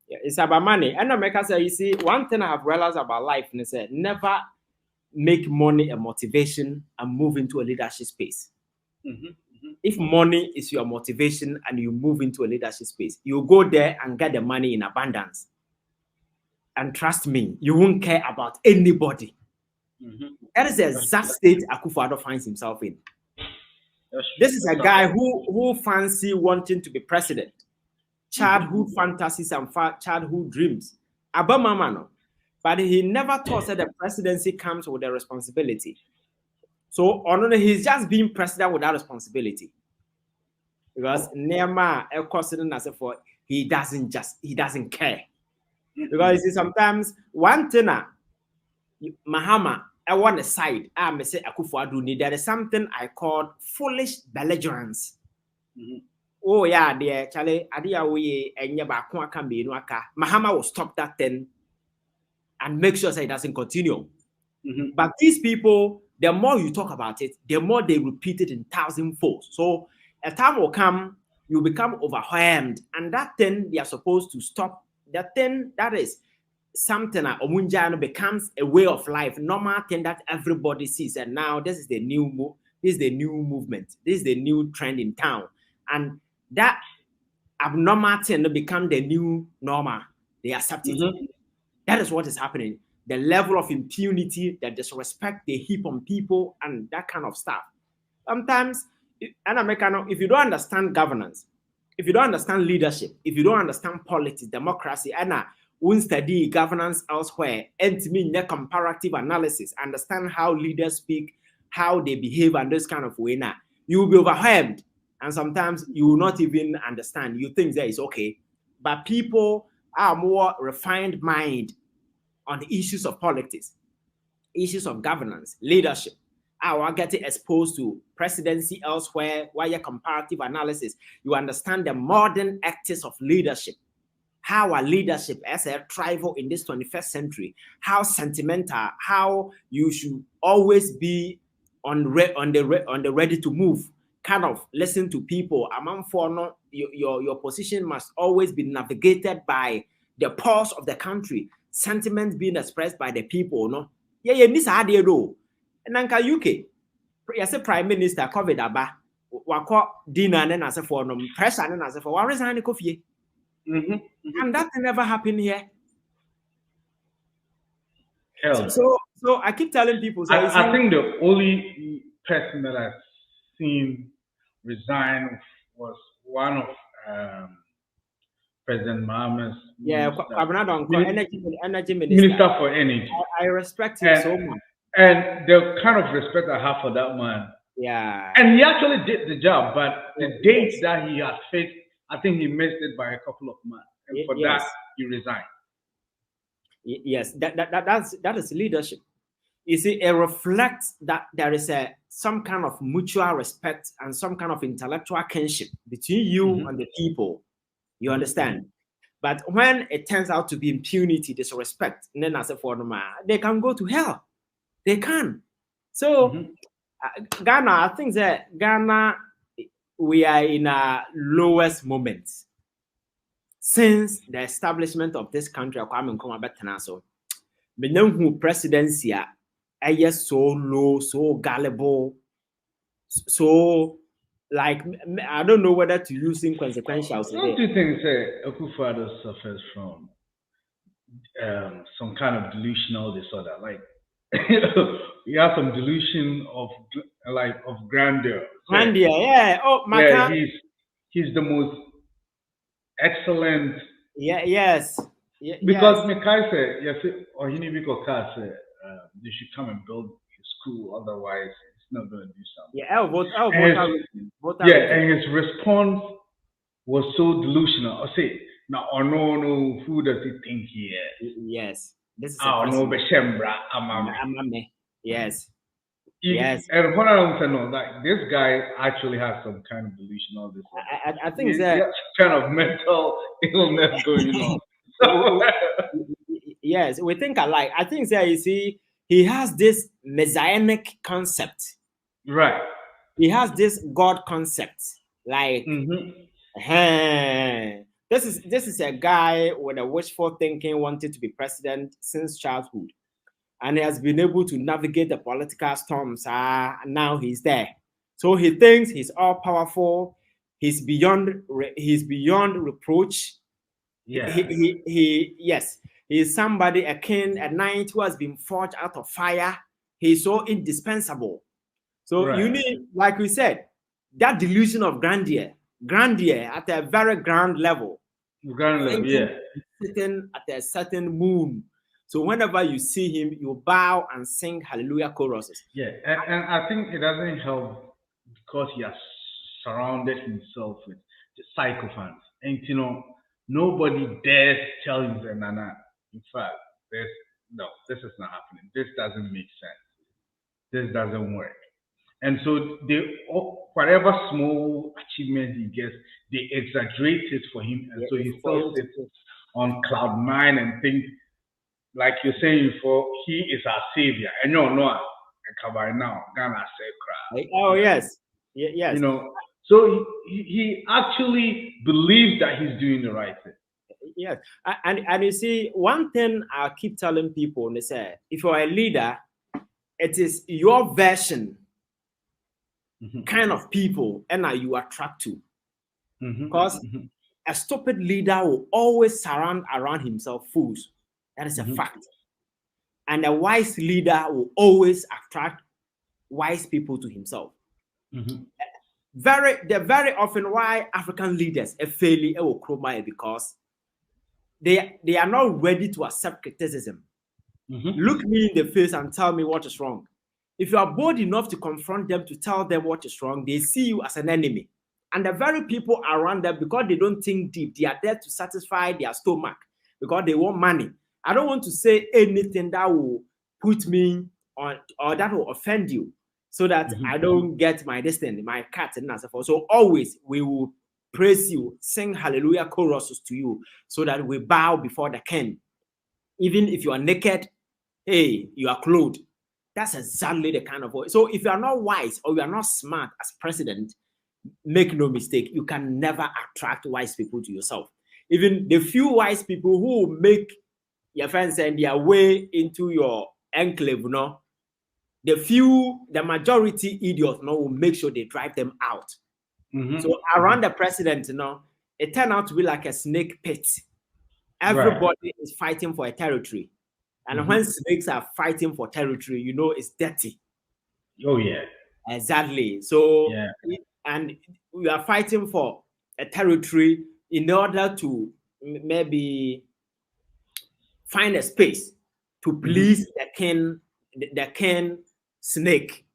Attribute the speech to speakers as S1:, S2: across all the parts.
S1: Yeah, it's about money. And America say, you see, one thing I have realized about life is never make money a motivation and move into a leadership space. If money is your motivation and you move into a leadership space, you go there and get the money in abundance. And trust me, you won't care about anybody. That is the exact state Akuffo Addo finds himself in. This is a guy who fancy wanting to be president. Childhood fantasies and childhood dreams. Abamamano. But he never thought that the presidency comes with a responsibility. So he's just being president without responsibility. Because Nema he doesn't care. Because you see, sometimes one thing Mahama I want a side. I say Akuffo Addo, there is something I call foolish belligerence. Oh yeah, dear Charlie, Adia we and Yaba can be Nwaka. Mahama will stop that thing and make sure that it doesn't continue. But these people, the more you talk about it, the more they repeat it in thousandfold. So a time will come, you become overwhelmed, and that thing they are supposed to stop. That thing that is something that Omunjano becomes a way of life, normal thing that everybody sees. And now this is the new movement. This is the new trend in town. And that abnormal thing become the new normal. They accept it. That is what is happening. The level of impunity, the disrespect they heap on people, and that kind of stuff. Sometimes, if you don't understand governance, if you don't understand leadership, if you don't understand politics, democracy, and won't study governance elsewhere, and to me, the comparative analysis, understand how leaders speak, how they behave, and this kind of way, now you will be overwhelmed. And sometimes you will not even understand. You think that is okay. But people are more refined mind on the issues of politics, issues of governance, leadership. Are getting exposed to presidency elsewhere, via comparative analysis. You understand the modern actors of leadership. How our leadership as a tribal in this 21st century, how sentimental, how you should always be on the ready to move. Kind of listen to people. Among for your position must always be navigated by the pulse of the country, sentiments being expressed by the people. No, yeah, this idea though. And then UK, as a prime minister, COVID aba, wako dinner and as a for pressure and as a for what reason the coffee. And that never happened here. So I keep telling people. So
S2: I think the only person that I've seen resign was one of President Mahama's
S1: energy
S2: minister for energy.
S1: I respect him so much.
S2: And the kind of respect I have for that man.
S1: Yeah.
S2: And he actually did the job, but the dates that he has fixed, I think he missed it by a couple of months. And for that, he resigned.
S1: Yes, that is leadership. You see, it reflects that there is some kind of mutual respect and some kind of intellectual kinship between you and the people. You understand? But when it turns out to be impunity, disrespect, and then as a foreigner, they can go to hell. They can. So Ghana, I think that Ghana, we are in our lowest moments since the establishment of this country. So, the presidency is so low, so gullible, so like I don't know whether to use inconsequential.
S2: Don't you think Akuffo Addo suffers from some kind of delusional disorder? Like he has some delusion of grandeur.
S1: Grandeur, yeah. Oh my God.
S2: He's the most excellent.
S1: Yeah. Yes.
S2: Because Mekai said, yes, or Hinibiko said, they should come and build a school. Otherwise, it's not going to do something.
S1: Yeah.
S2: And his response was so delusional. I say, now, no, who does he think he is?
S1: Yes. This is
S2: no, Beshembra,
S1: Amame. Yes.
S2: Yes. And what I want to know, like this guy actually has some kind of delusional disorder.
S1: I think that
S2: kind of mental illness going on.
S1: Yes, we think alike. I think that you see, he has this messianic concept.
S2: Right.
S1: He has this God concept. Like This is a guy with a wishful thinking, wanted to be president since childhood, and he has been able to navigate the political storms. Now he's there, so he thinks he's all powerful. He's beyond reproach.
S2: Yeah.
S1: Yes, he is somebody, a king, a knight who has been forged out of fire. He's so indispensable. So
S2: Right.
S1: you need, like we said, that delusion of grandeur at a very ground level.
S2: Yeah.
S1: Sitting at a certain moon. So whenever you see him, you bow and sing hallelujah choruses.
S2: Yeah, and I think it doesn't help because he has surrounded himself with the sycophants. And nobody dares tell him that, Nana, in fact, this is not happening. This doesn't make sense. This doesn't work. And so whatever small achievement he gets, they exaggerate it for him. And so he still sits on cloud nine and thinks, like you're saying before, he is our savior. And by now, Ghana say cry.
S1: Oh yes. Yes.
S2: So he actually believes that he's doing the right thing.
S1: Yes. And you see, one thing I keep telling people, they say, if you're a leader, it is your version kind of people and you attract to. Because a stupid leader will always surround around himself fools. That is a fact. And a wise leader will always attract wise people to himself. Very often why African leaders fail because they are not ready to accept criticism. Look me in the face and tell me what is wrong. If you are bold enough to confront them, to tell them what is wrong, they see you as an enemy. And the very people around them, because they don't think deep, they are there to satisfy their stomach because they want money. I don't want to say anything that will put me on or that will offend you so that I don't get my destiny, my cat, and so forth. So always we will praise you, sing hallelujah choruses to you so that we bow before the king. Even if you are naked, hey, you are clothed. That's exactly the kind of voice. So if you are not wise or you are not smart as president, make no mistake, you can never attract wise people to yourself. Even the few wise people who make your friends and their way into your enclave, the majority idiots will make sure they drive them out. So around the president, it turned out to be like a snake pit. Everybody is fighting for a territory. And when snakes are fighting for territory, it's dirty.
S2: Oh, yeah.
S1: Exactly. So, and we are fighting for a territory in order to maybe find a space to please the king snake.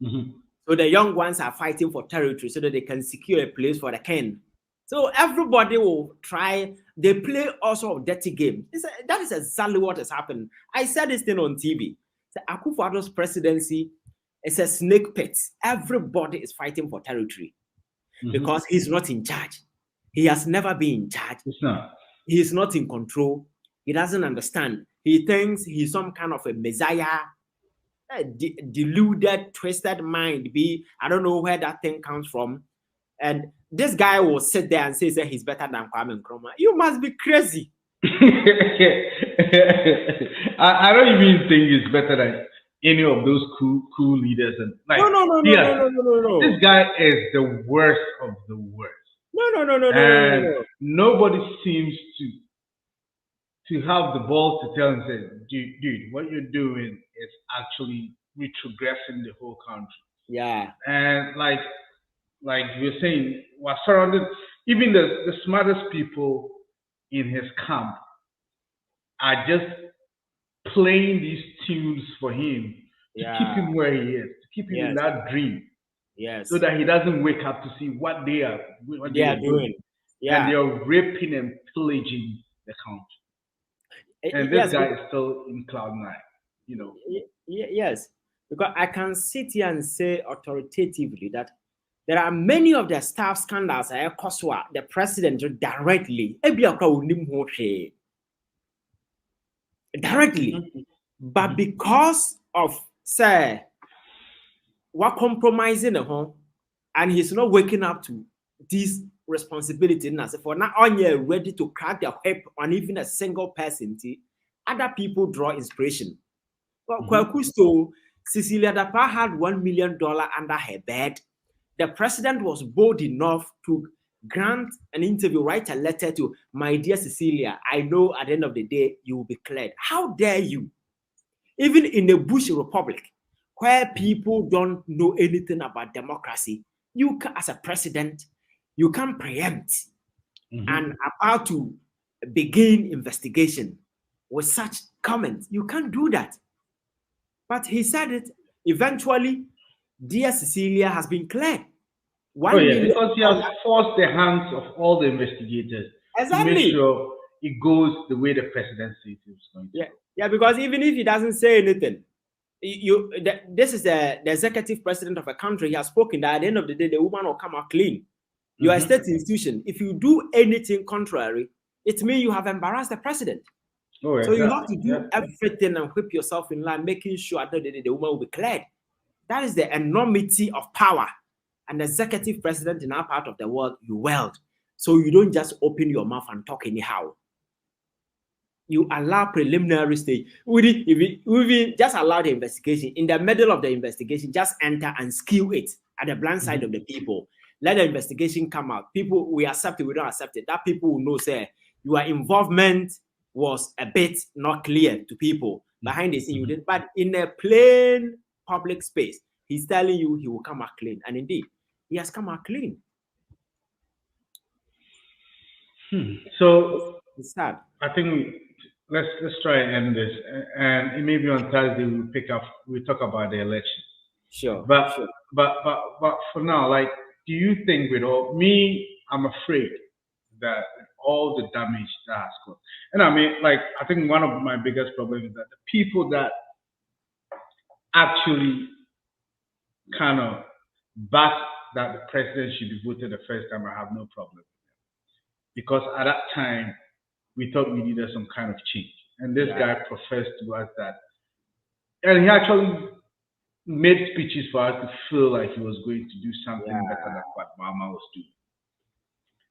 S1: So the young ones are fighting for territory so that they can secure a place for the king. So everybody will try. They play all sorts of dirty games. That is exactly what has happened. I said this thing on TV. The Akuffo Addo's presidency is a snake pit. Everybody is fighting for territory because he's not in charge. He has never been in charge.
S2: It's not.
S1: He is not in control. He doesn't understand. He thinks he's some kind of a messiah, deluded, twisted mind. I don't know where that thing comes from. And this guy will sit there and say that he's better than Kwame Nkrumah. You must be crazy.
S2: I don't even think he's better than any of those cool leaders. And
S1: No.
S2: This guy is the worst of the worst.
S1: No.
S2: Nobody seems to have the balls to tell him, say, dude, what you're doing is actually retrogressing the whole country.
S1: Yeah.
S2: And like you're saying, was surrounded, even the smartest people in his camp are just playing these tunes for him to keep him where he is, to keep him in that dream.
S1: Yes.
S2: So that he doesn't wake up to see what they are doing.
S1: Yeah.
S2: And they are raping and pillaging the country. And this guy is still in cloud nine,
S1: Yes. Because I can sit here and say authoritatively that there are many of the staff scandals the president directly. But because of say what compromising and he's not waking up to this responsibility now. For now, on you're ready to crack the whip on even a single person. Other people draw inspiration. Well, Kwakusto, Cecilia Dapa had $1 million under her bed. The president was bold enough to grant an interview, write a letter to my dear Cecilia. I know at the end of the day you will be cleared. How dare you? Even in a Bush republic, where people don't know anything about democracy, you can, as a president, you can preempt and about to begin investigation with such comments. You can't do that. But he said it. Eventually, dear Cecilia has been cleared.
S2: Because he has forced the hands of all the investigators to make sure it goes the way the president says it's going to go.
S1: Yeah, because even if he doesn't say anything, this is the executive president of a country. He has spoken that at the end of the day, the woman will come out clean. You are a state institution. If you do anything contrary, it means you have embarrassed the president. So you have to do everything and whip yourself in line, making sure that the woman will be cleared. That is the enormity of power. And the executive president in our part of the world, you wield. So you don't just open your mouth and talk anyhow. You allow preliminary stage. We just allow the investigation. In the middle of the investigation, just enter and skew it at the blind side of the people. Let the investigation come out. People, we accept it, we don't accept it. That people will know, say, your involvement was a bit not clear to people behind the scene. You did, but in a plain public space, he's telling you he will come out clean. And indeed, he has come out clean.
S2: So
S1: it's sad.
S2: I think let's try and end this. And maybe on Thursday we'll talk about the election.
S1: Sure.
S2: But for now, like, do you think with all me, I'm afraid that all the damage that has caused. And I mean, like, I think one of my biggest problems is that the people that actually kind of back that the president should be voted the first time, I have no problem with them. Because at that time, we thought we needed some kind of change. And this guy professed to us that, and he actually made speeches for us to feel like he was going to do something better than what Mama was doing.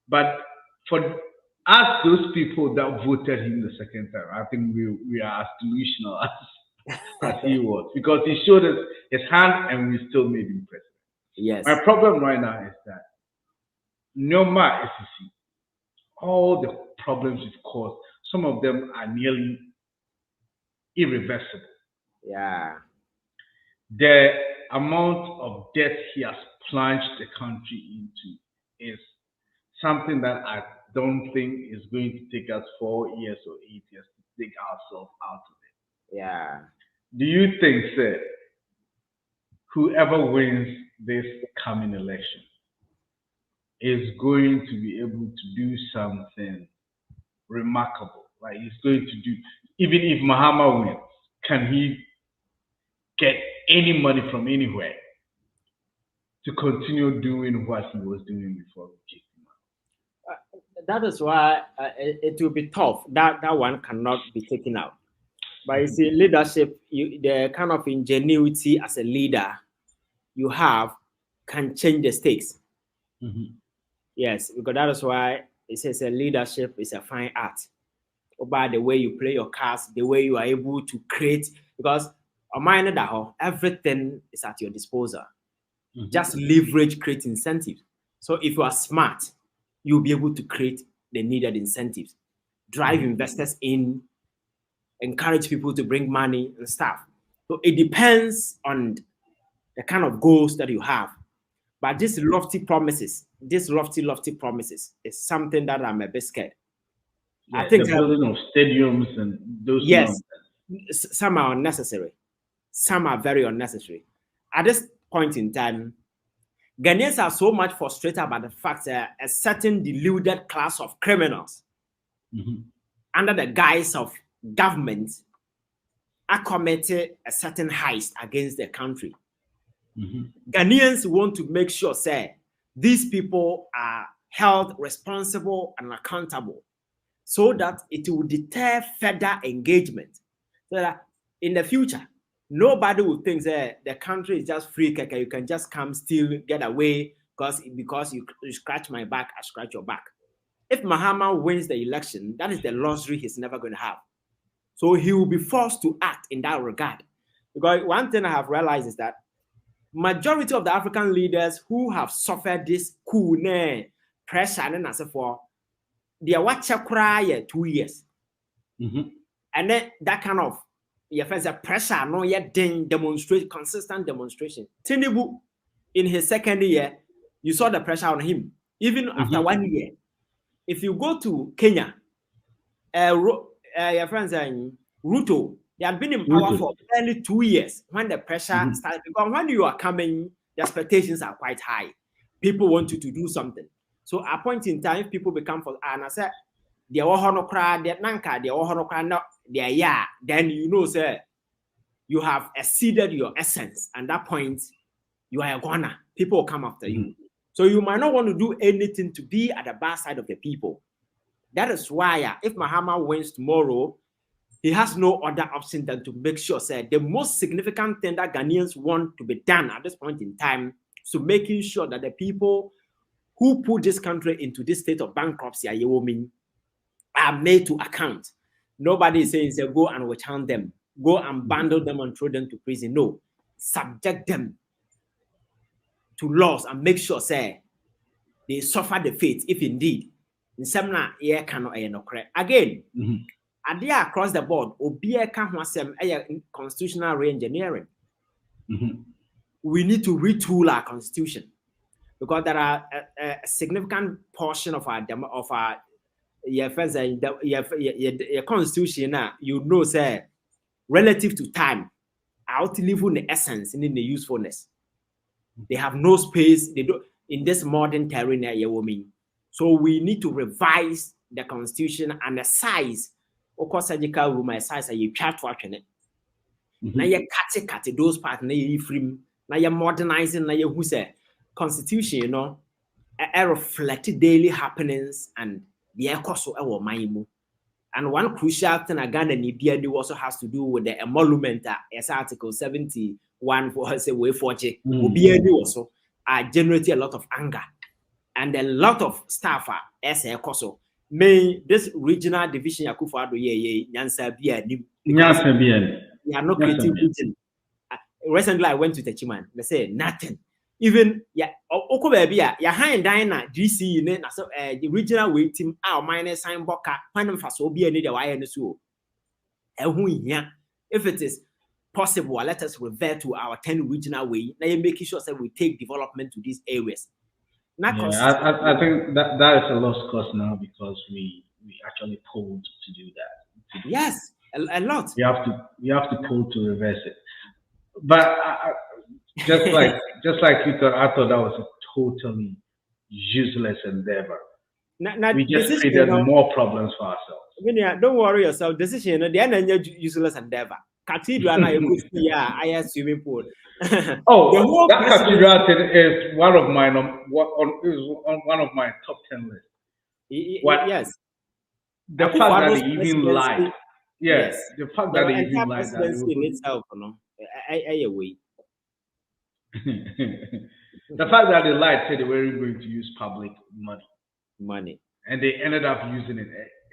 S2: But for us, those people that voted him the second time, I think we are as delusional as he was, because he showed us his hand and we still made him president.
S1: Yes.
S2: My problem right now is that no matter SEC, all the problems we've caused, some of them are nearly irreversible.
S1: Yeah.
S2: The amount of debt he has plunged the country into is something that I don't think is going to take us 4 years or 8 years to take ourselves out of it.
S1: Yeah.
S2: Do you think, sir, whoever wins this coming election is going to be able to do something remarkable? Like, he's going to do, even if Mahama wins, can he get any money from anywhere to continue doing what he was doing before we kicked him out?
S1: That is why it will be tough. That one cannot be taken out. But you see, leadership, the kind of ingenuity as a leader you have can change the stakes. Yes, because that is why it says leadership is a fine art. About the way you play your cards, the way you are able to create, because everything is at your disposal. Just leverage, create incentives. So if you are smart, you'll be able to create the needed incentives, drive investors in, encourage people to bring money and stuff. So it depends on the kind of goals that you have. But these lofty promises, lofty promises is something that I'm a bit scared.
S2: Yeah, I think the building of stadiums and those.
S1: Yes, some are unnecessary. Some are very unnecessary. At this point in time, Ghanaians are so much frustrated about the fact that a certain deluded class of criminals under the guise of government are committed a certain heist against the country. Ghanaians want to make sure, say, these people are held responsible and accountable so that it will deter further engagement. So that in the future, nobody will think that the country is just free, you can just come, steal, get away, because you scratch my back, I scratch your back. If Mahama wins the election, that is the luxury he's never going to have. So he will be forced to act in that regard. Because one thing I have realized is that majority of the African leaders who have suffered this coup, pressure, and as for they are what 2 years. And then that kind of pressure, no yet demonstrate consistent demonstration. Tinubu, in his second year, you saw the pressure on him. Even after 1 year. If you go to Kenya, your friends Ruto, they had been in power for barely 2 years when the pressure started. Because when you are coming, the expectations are quite high. People want you to do something. So at a point in time, if people become for and I said, they are honokra, they nanka, they are honokra, they are yeah, then you know, sir, you have exceeded your essence. And that point, you are a goner. People will come after you. So you might not want to do anything to be at the bad side of the people. That is why if Mahama wins tomorrow, he has no other option than to make sure, say, the most significant thing that Ghanaians want to be done at this point in time is to making sure that the people who put this country into this state of bankruptcy are made to account. Nobody is saying, say, go and withhold them, go and bundle them and throw them to prison. No, subject them to laws and make sure, say, they suffer the fate if indeed in some cannot again. Are there across the board constitutional re-engineering? We need to retool our constitution because there are a significant portion of our constitution you know say relative to time outlive in the essence and in the usefulness. They have no space. They don't in this modern terrain. So we need to revise the constitution and the size. Of course, surgical room size you try to action it. Now you cut those parts. Now you frame. Now you modernizing. Now you who say constitution. You know, reflect daily happenings and the course of our mind. And one crucial thing again, and also has to do with the emolument as Article 71 for say way for also generate a lot of anger and a lot of staff as a coso. May this regional division Akuffo Addo Nyansa we are not creating region. Recently I went to Techiman. They say nothing. Even Oko baby, ya hand dina DC the regional way team our minus sign boka when them fast will be any the wire so. If it is possible, let us revert to our 10 regional way. Now you're making sure that we take development to these areas.
S2: I think that is a lost cause now because we actually pulled to do that.
S1: Yes, a lot.
S2: You have to pull to reverse it. But just like you thought, I thought that was a totally useless endeavor. We just created more problems for ourselves.
S1: Don't worry yourself. Decision, the end useless endeavor. Cathedral, I have swimming pool.
S2: Oh, that cathedral thing is one of my top 10 lists.
S1: Yes.
S2: The fact that they even lied. Yes. The fact that they even lied.
S1: In itself,
S2: The fact that they lied said they weren't going to use public money. And they ended up using it.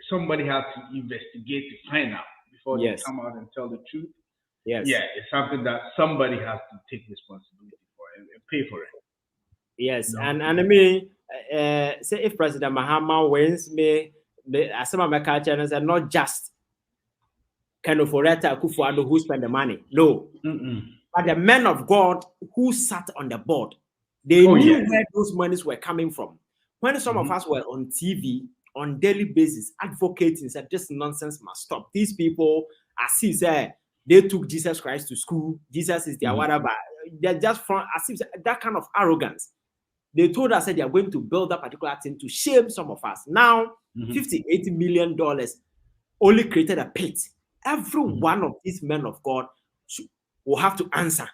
S2: Somebody had to investigate to find out before they come out and tell the truth.
S1: Yes.
S2: Yeah, it's something that somebody has to take responsibility for and pay for it.
S1: Yes, and I mean, say if President Mahama wins, as some of my culture is not just kind of Akuffo Addo who spend the money. No. But the men of God who sat on the board, they knew where those monies were coming from. When some of us were on TV on daily basis advocating said this nonsense must stop. These people, as he said, they took Jesus Christ to school. Jesus is their whatever. They're just from as if that kind of arrogance. They told us that they are going to build that particular thing to shame some of us. Now, $58 million only created a pit. Every one of these men of God will have to answer.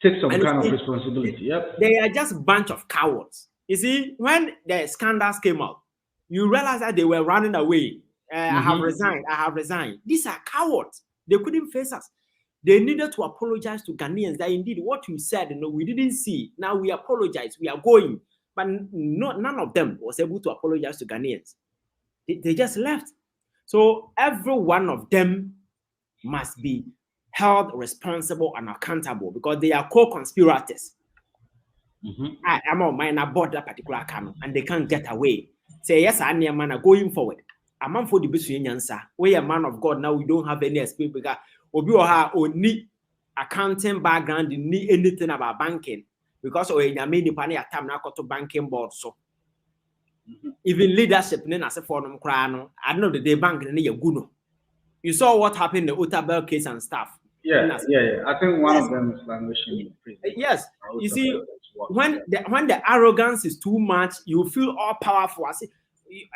S2: Take some kind of responsibility. Yep.
S1: They are just a bunch of cowards. You see, when the scandals came out, you realize that they were running away. I have resigned. These are cowards. They couldn't face us. They needed to apologize to Ghanaians that indeed what you said, we didn't see. Now we apologize. We are going. But none of them was able to apologize to Ghanaians. They just left. So every one of them must be held responsible and accountable because they are co-conspirators. I'm on mine aboard that particular account and they can't get away. Say yes, I am man going forward. A man for the business answer. We a man of God now. We don't have any experience because Obi Oha only accounting background. You need anything about banking because we na many pani at time now got to banking board so. Even leadership, then as a forum crown, I know that they bank in a guno. You saw what happened in the Utabel case and stuff.
S2: Yeah. I think one of them is languishing in prison.
S1: Yes, you see, when the arrogance is too much, you feel all powerful. I say,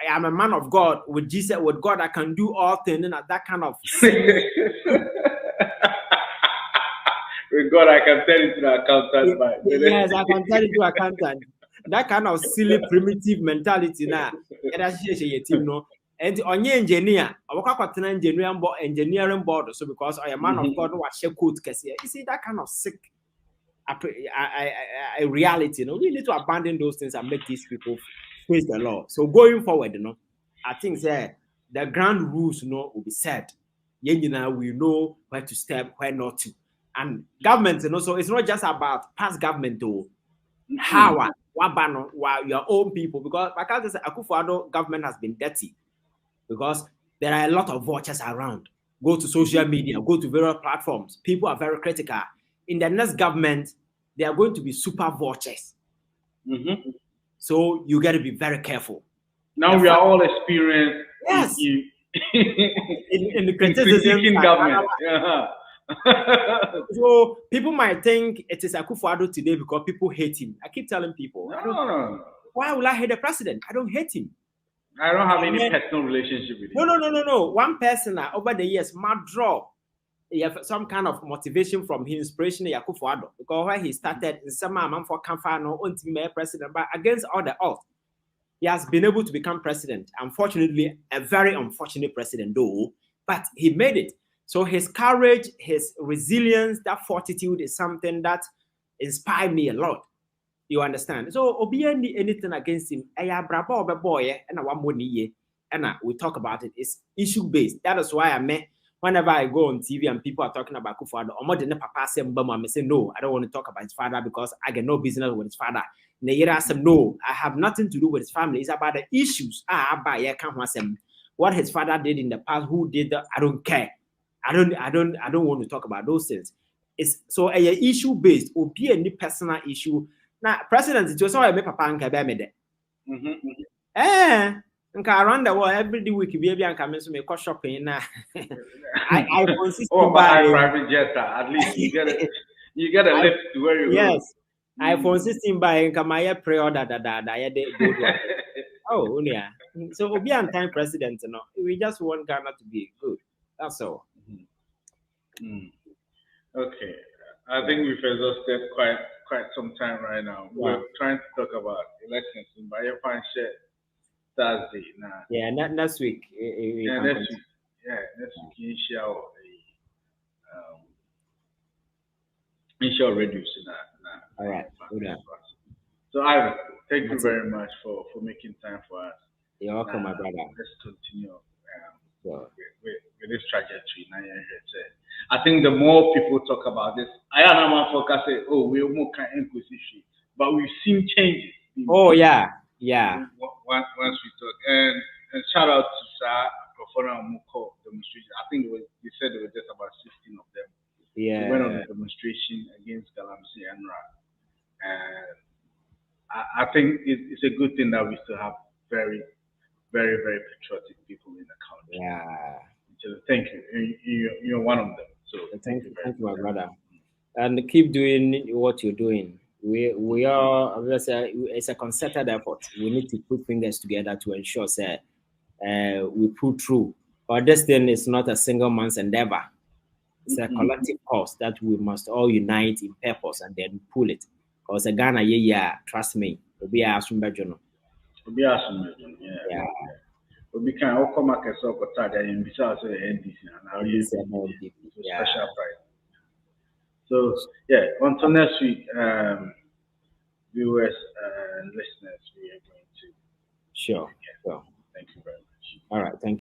S1: I am a man of God with Jesus, with God, I can do all things, and that kind of.
S2: With God, I can turn into an accountant.
S1: Yes, I can turn into an accountant. That kind of silly, primitive mentality now. And on your engineer, I work out an engineering board. So because I am a man of God, what she could you see that kind of sick reality. We need to abandon those things and make these people face the law. So going forward, I think that the ground rules, will be set. We know where to step, where not to. And government, so it's not just about past government, though. How your own people, because like I said, Akuffo Addo government has been dirty because there are a lot of vultures around. Go to social media, go to various platforms. People are very critical. In the next government, they are going to be super vultures. So you got to be very careful.
S2: Now we are all experienced.
S1: Yes. In the criticism
S2: government.
S1: So people might think it is Akuffo Addo today because people hate him. I keep telling people,
S2: no.
S1: Why will I hate the president? I don't hate him.
S2: I don't have any personal relationship with him.
S1: No. One person over the years might draw some kind of motivation from his inspiration, Akuffo Addo, because when he started in some amount for Kamfano, ultimate president, but against all the odds, he has been able to become president. Unfortunately, a very unfortunate president, though, but he made it. So his courage, his resilience, that fortitude is something that inspired me a lot. You understand? So Obi anything against him, and we talk about it. It's issue based. That is why whenever I go on TV and people are talking about Akuffo Addo, I say no, I don't want to talk about his father because I get no business with his father. No, I have nothing to do with his family. It's about the issues. What his father did in the past, who did that, I don't care. I don't want to talk about those things. It's so a issue based or be any personal issue. Now, president, it was all I make papa and kabemede. Around the world every week, baby, and come to me shopping now. I consist
S2: by private jet. At least you get a lift to where you go.
S1: Yes, I consist in buying Kamaya pre-order that. Oh, yeah. So we'll be on time, president. We just want Ghana to be good. That's all.
S2: Okay, I think we've exhausted quite some time right now. We're trying to talk about elections in Bayefan Thursday now.
S1: Yeah, next week.
S2: Next week. Initial reduce
S1: All right.
S2: So Ivan, thank you very much for making time for us.
S1: You're welcome, my brother.
S2: Let's continue with this trajectory. I think the more people talk about this, I am not focusing. Oh, we're more kind of inquisition, but we've seen changes.
S1: Oh yeah.
S2: Once we talk, and shout out to Sir Profona Muko demonstration. I think they said there were just about 16 of them.
S1: Yeah.
S2: They went on a demonstration against Galamsey and Ra. And I think it's a good thing that we still have very, very, very patriotic people in the country.
S1: Yeah.
S2: So thank you. You're one of them. So
S1: thank you, my brother. And keep doing what you're doing. We are, it's a concerted effort. We need to put fingers together to ensure that we pull through. But this thing is not a single man's endeavor. It's a collective cause that we must all unite in purpose and then pull it. Because a Ghana, trust me, will be our Sumbajono.
S2: Yeah. We can all come back and talk about that in besides the NDC and special prize. So until next week, viewers. and listeners, we are going to.
S1: Sure.
S2: Thank you very much.
S1: All right. Thank you.